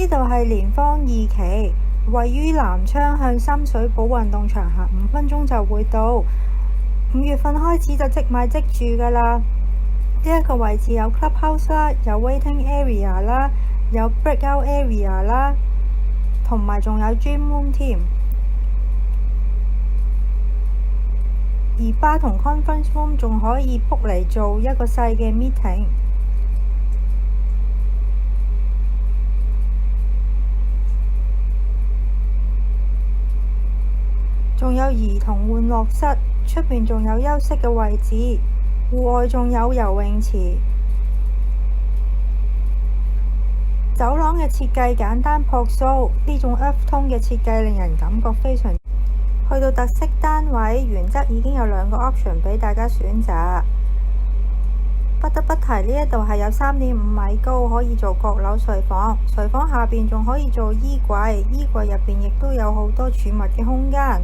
呢度係蓮芳2期，位於南昌，向深水埗運動場行5分鐘就會到。5月份開始就即買即住㗎啦。呢一個位置有 clubhouse 啦，有 waiting area 啦，有 breakout area 啦，同埋仲有 gym room 添。而 bar 同 conference room 仲可以 book 嚟做一個細嘅 meeting。仲有兒童玩樂室，出邊仲有休息嘅位置，戶外仲有游泳池。走廊嘅設計簡單樸素，呢種 earth tone 嘅設計令人感覺非常。去到特色單位，原則已經有2個 option 俾大家選擇。不得不提呢一度係有3.5米高，可以做閣樓睡房。睡房下邊仲可以做衣櫃，衣櫃入邊亦都有好多儲物嘅空間。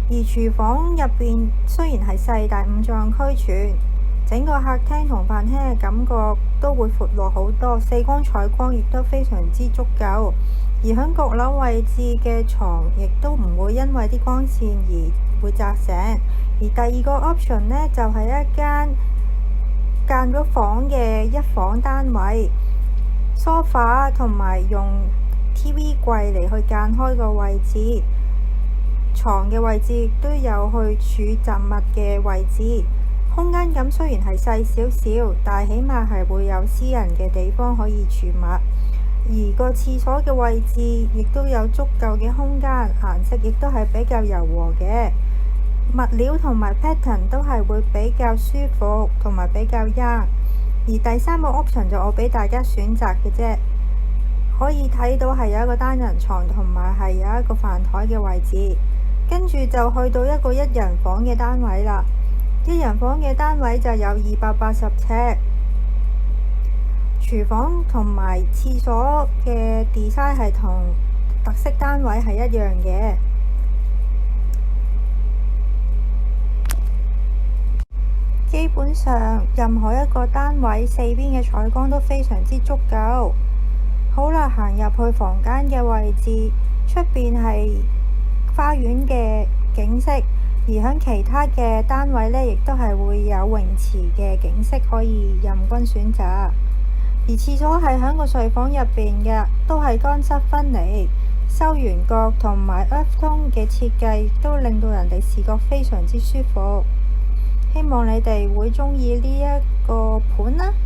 而廚房入邊雖然係細，但5臟俱全，整個客廳同飯廳嘅感覺都會闊落好多，四光採光亦都非常之足夠。而喺閣樓位置嘅床亦都唔會因為啲光線而會砸醒。而第2個 option 呢，就係一間間咗房嘅1房單位，梳化同埋用 TV 櫃嚟去間開個位置。床嘅位置亦都有去儲雜物嘅位置，空間感雖然係細少少，但係起碼係會有私人嘅地方可以儲物。而個廁所嘅位置亦都有足夠嘅空間，顏色亦都係比較柔和嘅，物料同埋 pattern 都係會比較舒服同埋比較 young。而第3個 option 就我俾大家選擇嘅啫，可以睇到係有一個單人床同埋係有一個飯台嘅位置。跟住就去到一個1人房嘅單位啦。1人房嘅單位就有280尺，廚房同埋廁所嘅 design 係同特色單位係一樣嘅。基本上任何一個單位4邊嘅採光都非常之足夠。好啦，行入去房間嘅位置，出邊係花園嘅景色，而喺其他嘅單位呢，亦都係會有泳池嘅景色可以任君選擇。而廁所係喺個睡房入邊嘅，都係乾濕分離，收圓角同埋 earth tone 嘅設計都令到人哋視覺非常之舒服。希望你哋會鍾意呢一個盤啦〜